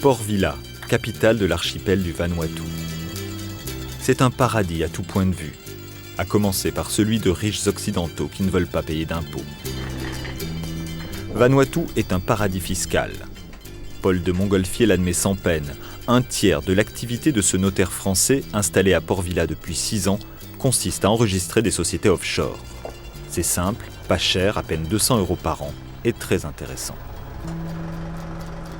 Port Vila, capitale de l'archipel du Vanuatu. C'est un paradis à tout point de vue, à commencer par celui de riches occidentaux qui ne veulent pas payer d'impôts. Vanuatu est un paradis fiscal. Paul de Montgolfier l'admet sans peine. Un tiers de l'activité de ce notaire français, installé à Port Vila depuis 6 ans, consiste à enregistrer des sociétés offshore. C'est simple, pas cher, à peine 200 € par an, et très intéressant.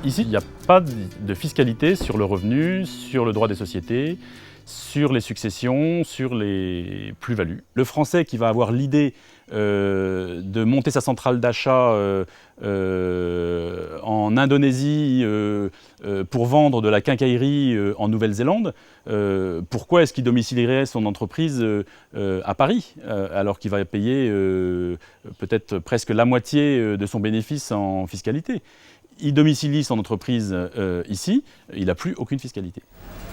Ici, il n'y a pas de fiscalité sur le revenu, sur le droit des sociétés, sur les successions, sur les plus-values. Le Français qui va avoir l'idée de monter sa centrale d'achat en Indonésie pour vendre de la quincaillerie en Nouvelle-Zélande, pourquoi est-ce qu'il domicilierait son entreprise à Paris alors qu'il va payer peut-être presque la moitié de son bénéfice en fiscalité? Il domicilie son entreprise ici, il n'a plus aucune fiscalité.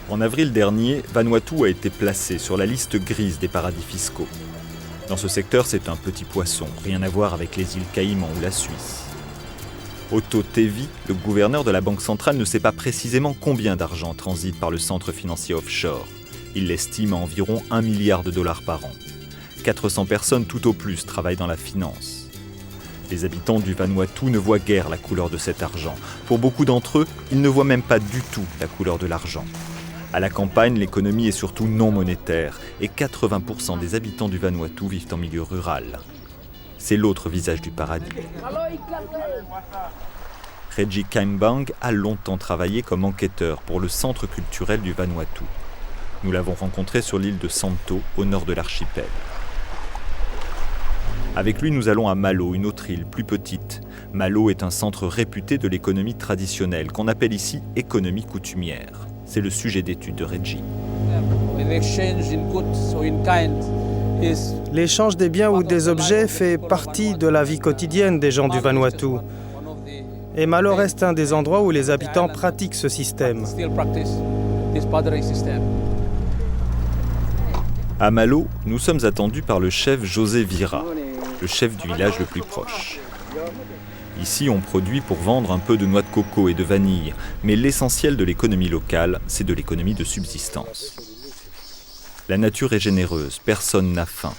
En avril dernier, Vanuatu a été placé sur la liste grise des paradis fiscaux. Dans ce secteur, c'est un petit poisson, rien à voir avec les îles Caïmans ou la Suisse. Otto Tevi, le gouverneur de la Banque centrale, ne sait pas précisément combien d'argent transite par le centre financier offshore. Il l'estime à environ 1 milliard de dollars par an. 400 personnes tout au plus travaillent dans la finance. Les habitants du Vanuatu ne voient guère la couleur de cet argent. Pour beaucoup d'entre eux, ils ne voient même pas du tout la couleur de l'argent. À la campagne, l'économie est surtout non monétaire et 80% des habitants du Vanuatu vivent en milieu rural. C'est l'autre visage du paradis. Reggie Kaimbang a longtemps travaillé comme enquêteur pour le centre culturel du Vanuatu. Nous l'avons rencontré sur l'île de Santo, au nord de l'archipel. Avec lui, nous allons à Malo, une autre île plus petite. Malo est un centre réputé de l'économie traditionnelle, qu'on appelle ici économie coutumière. C'est le sujet d'étude de Reggie. L'échange des biens ou des objets fait partie de la vie quotidienne des gens du Vanuatu. Et Malo reste un des endroits où les habitants pratiquent ce système. À Malo, nous sommes attendus par le chef José Vira, le chef du village le plus proche. Ici, on produit pour vendre un peu de noix de coco et de vanille, mais l'essentiel de l'économie locale, c'est de l'économie de subsistance. La nature est généreuse, personne n'a faim.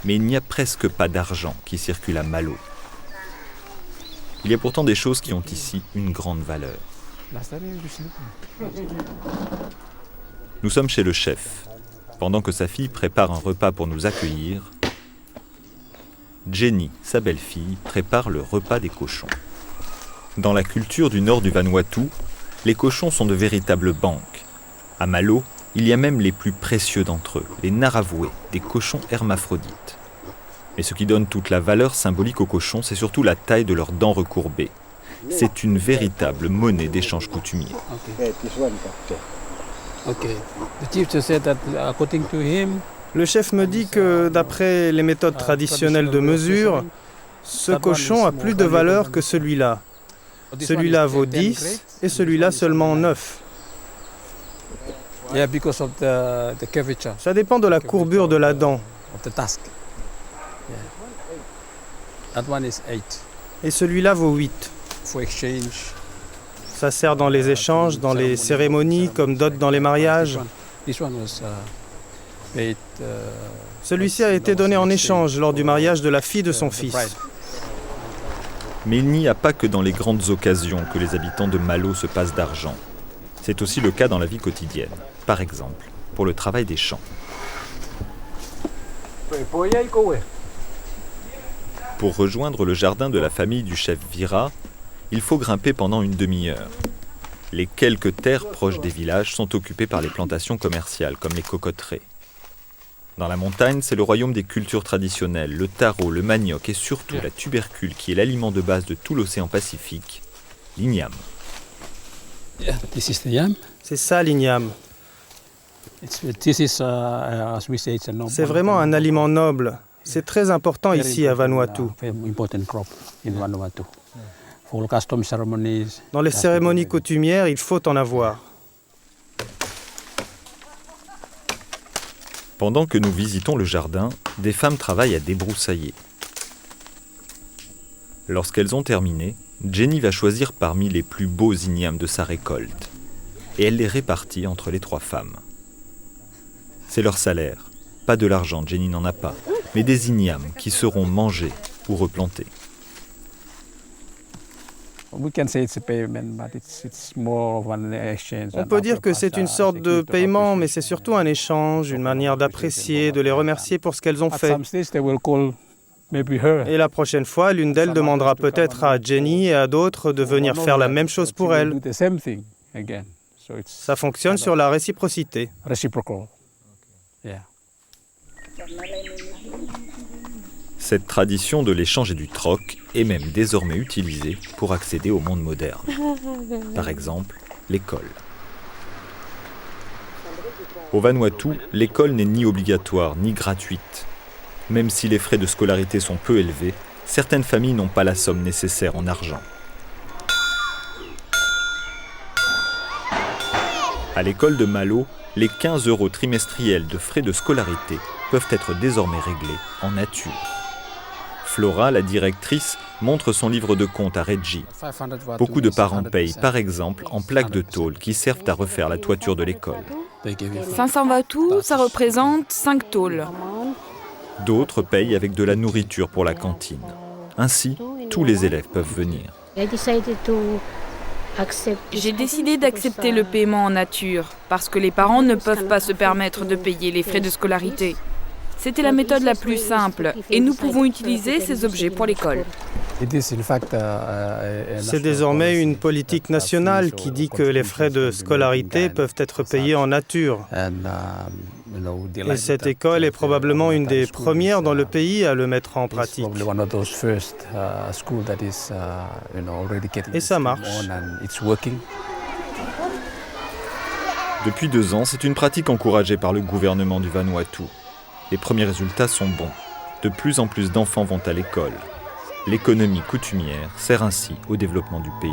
Mais il n'y a presque pas d'argent qui circule à Malo. Il y a pourtant des choses qui ont ici une grande valeur. Nous sommes chez le chef. Pendant que sa fille prépare un repas pour nous accueillir, Jenny, sa belle-fille, prépare le repas des cochons. Dans la culture du nord du Vanuatu, les cochons sont de véritables banques. À Malo, il y a même les plus précieux d'entre eux, les naravoués, des cochons hermaphrodites. Mais ce qui donne toute la valeur symbolique aux cochons, c'est surtout la taille de leurs dents recourbées. C'est une véritable monnaie d'échange coutumier. Le chef me dit que, d'après les méthodes traditionnelles de mesure, ce cochon a plus de valeur que celui-là. Celui-là vaut 10 et celui-là seulement 9. Ça dépend de la courbure de la dent. Et celui-là vaut 8. Ça sert dans les échanges, dans les cérémonies, comme dot dans les mariages. Celui-ci a été donné en échange lors du mariage de la fille de son fils. Mais il n'y a pas que dans les grandes occasions que les habitants de Malo se passent d'argent. C'est aussi le cas dans la vie quotidienne. Par exemple, pour le travail des champs. Pour rejoindre le jardin de la famille du chef Vira, il faut grimper pendant une demi-heure. Les quelques terres proches des villages sont occupées par les plantations commerciales, comme les cocoteraies. Dans la montagne, c'est le royaume des cultures traditionnelles, le taro, le manioc et surtout la tubercule qui est l'aliment de base de tout l'océan Pacifique, l'igname. C'est ça l'igname. C'est vraiment un aliment noble. C'est très important ici à Vanuatu. Dans les cérémonies coutumières, il faut en avoir. Pendant que nous visitons le jardin, des femmes travaillent à débroussailler. Lorsqu'elles ont terminé, Jenny va choisir parmi les plus beaux ignames de sa récolte et elle les répartit entre les 3 femmes. C'est leur salaire, pas de l'argent, Jenny n'en a pas, mais des ignames qui seront mangés ou replantés. On peut dire que c'est une sorte de paiement, mais c'est surtout un échange, une manière d'apprécier, de les remercier pour ce qu'elles ont fait. Et la prochaine fois, l'une d'elles demandera peut-être à Jenny et à d'autres de venir faire la même chose pour elle. Ça fonctionne sur la réciprocité. Cette tradition de l'échange et du troc est même désormais utilisée pour accéder au monde moderne. Par exemple, l'école. Au Vanuatu, l'école n'est ni obligatoire ni gratuite. Même si les frais de scolarité sont peu élevés, certaines familles n'ont pas la somme nécessaire en argent. À l'école de Malo, les 15 € trimestriels de frais de scolarité peuvent être désormais réglés en nature. Flora, la directrice, montre son livre de compte à Reggie. Beaucoup de parents payent, par exemple, en plaques de tôle qui servent à refaire la toiture de l'école. 500 Vatu, ça représente 5 tôles. D'autres payent avec de la nourriture pour la cantine. Ainsi, tous les élèves peuvent venir. J'ai décidé d'accepter le paiement en nature, parce que les parents ne peuvent pas se permettre de payer les frais de scolarité. C'était la méthode la plus simple, et nous pouvons utiliser ces objets pour l'école. C'est désormais une politique nationale qui dit que les frais de scolarité peuvent être payés en nature. Et cette école est probablement une des premières dans le pays à le mettre en pratique. Et ça marche. Depuis 2 ans, c'est une pratique encouragée par le gouvernement du Vanuatu. Les premiers résultats sont bons. De plus en plus d'enfants vont à l'école. L'économie coutumière sert ainsi au développement du pays.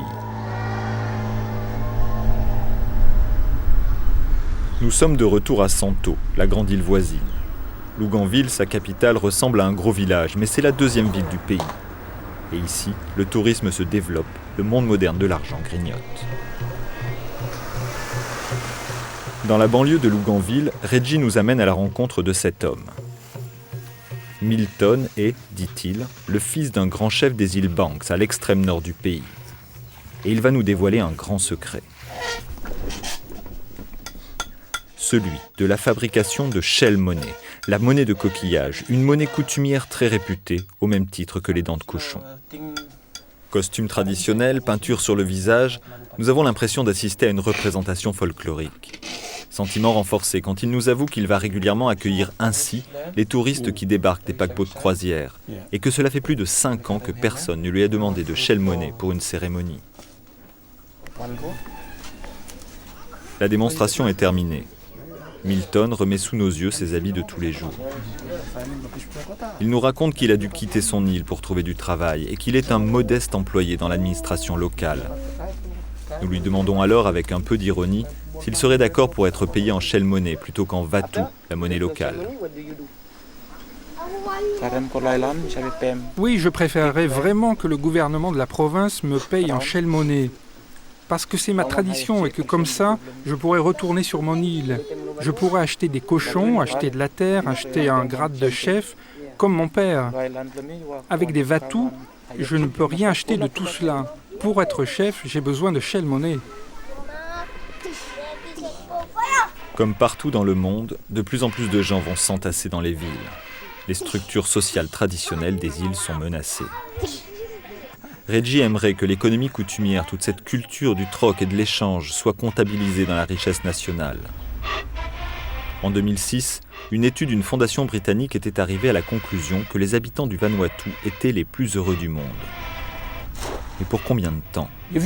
Nous sommes de retour à Santo, la grande île voisine. Luganville, sa capitale, ressemble à un gros village, mais c'est la 2e ville du pays. Et ici, le tourisme se développe, le monde moderne de l'argent grignote. Dans la banlieue de Luganville, Reggie nous amène à la rencontre de cet homme. Milton est, dit-il, le fils d'un grand chef des îles Banks, à l'extrême nord du pays. Et il va nous dévoiler un grand secret. Celui de la fabrication de shell money, la monnaie de coquillage, une monnaie coutumière très réputée, au même titre que les dents de cochon. Costume traditionnel, peinture sur le visage, nous avons l'impression d'assister à une représentation folklorique. Sentiment renforcé quand il nous avoue qu'il va régulièrement accueillir ainsi les touristes qui débarquent des paquebots de croisière et que cela fait plus de 5 ans que personne ne lui a demandé de shell money pour une cérémonie. La démonstration est terminée. Milton remet sous nos yeux ses habits de tous les jours. Il nous raconte qu'il a dû quitter son île pour trouver du travail et qu'il est un modeste employé dans l'administration locale. Nous lui demandons alors avec un peu d'ironie s'il serait d'accord pour être payé en shell money plutôt qu'en vatu, la monnaie locale. Oui, je préférerais vraiment que le gouvernement de la province me paye en shell money. Parce que c'est ma tradition et que comme ça, je pourrais retourner sur mon île. Je pourrais acheter des cochons, acheter de la terre, acheter un grade de chef, comme mon père. Avec des vatus, je ne peux rien acheter de tout cela. Pour être chef, j'ai besoin de shell money. Comme partout dans le monde, de plus en plus de gens vont s'entasser dans les villes. Les structures sociales traditionnelles des îles sont menacées. Reggie aimerait que l'économie coutumière, toute cette culture du troc et de l'échange, soit comptabilisée dans la richesse nationale. En 2006, une étude d'une fondation britannique était arrivée à la conclusion que les habitants du Vanuatu étaient les plus heureux du monde. Mais pour combien de temps ? Si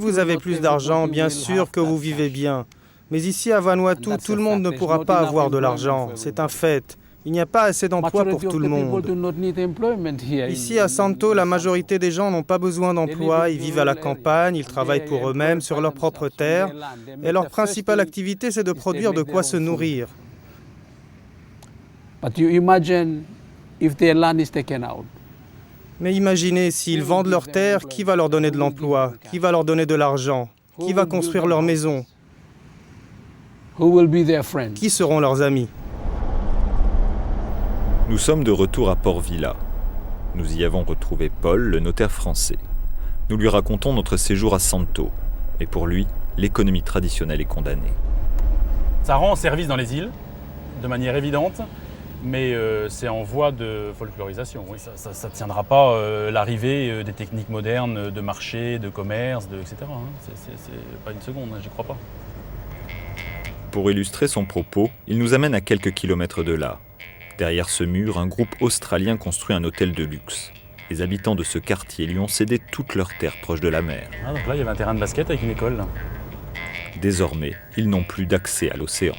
vous avez plus d'argent, bien sûr que vous vivez bien. Mais ici à Vanuatu, tout le monde ne pourra pas avoir de l'argent. C'est un fait. Il n'y a pas assez d'emplois pour tout le monde. Ici à Santo, la majorité des gens n'ont pas besoin d'emploi. Ils vivent à la campagne, ils travaillent pour eux-mêmes sur leur propre terre. Et leur principale activité, c'est de produire de quoi se nourrir. Mais imaginez, s'ils vendent leurs terres, qui va leur donner de l'emploi? Qui va leur donner de l'argent? Qui va construire leur maison? Qui seront leurs amis? Nous sommes de retour à Port Vila. Nous y avons retrouvé Paul, le notaire français. Nous lui racontons notre séjour à Santo. Et pour lui, l'économie traditionnelle est condamnée. Ça rend service dans les îles, de manière évidente, mais c'est en voie de folklorisation. Oui, ça ne tiendra pas l'arrivée des techniques modernes de marché, de commerce, etc. C'est pas une seconde, j'y crois pas. Pour illustrer son propos, il nous amène à quelques kilomètres de là. Derrière ce mur, un groupe australien construit un hôtel de luxe. Les habitants de ce quartier lui ont cédé toutes leurs terres proches de la mer. Ah, donc là, il y avait un terrain de basket avec une école. Là. Désormais, ils n'ont plus d'accès à l'océan.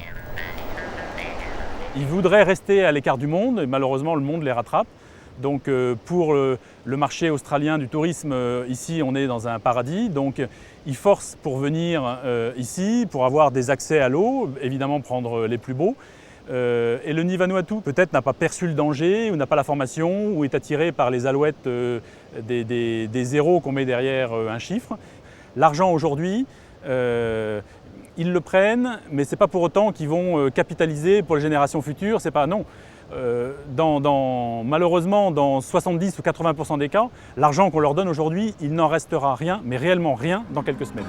Ils voudraient rester à l'écart du monde, et malheureusement, le monde les rattrape. Donc pour le marché australien du tourisme, ici, on est dans un paradis. Donc ils forcent pour venir ici, pour avoir des accès à l'eau, évidemment prendre les plus beaux. Et le Ni Vanuatu, peut-être, n'a pas perçu le danger, ou n'a pas la formation, ou est attiré par les alouettes des zéros qu'on met derrière un chiffre. L'argent aujourd'hui, ils le prennent, mais ce n'est pas pour autant qu'ils vont capitaliser pour les générations futures. C'est pas non. Malheureusement, dans 70 ou 80% des cas, l'argent qu'on leur donne aujourd'hui, il n'en restera rien, mais réellement rien, dans quelques semaines.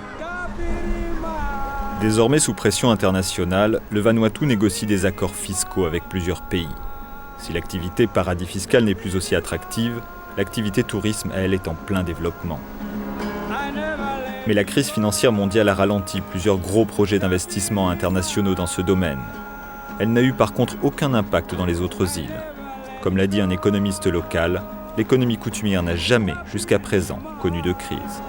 Désormais sous pression internationale, le Vanuatu négocie des accords fiscaux avec plusieurs pays. Si l'activité paradis fiscal n'est plus aussi attractive, l'activité tourisme, elle, est en plein développement. Mais la crise financière mondiale a ralenti plusieurs gros projets d'investissement internationaux dans ce domaine. Elle n'a eu par contre aucun impact dans les autres îles. Comme l'a dit un économiste local, l'économie coutumière n'a jamais, jusqu'à présent, connu de crise.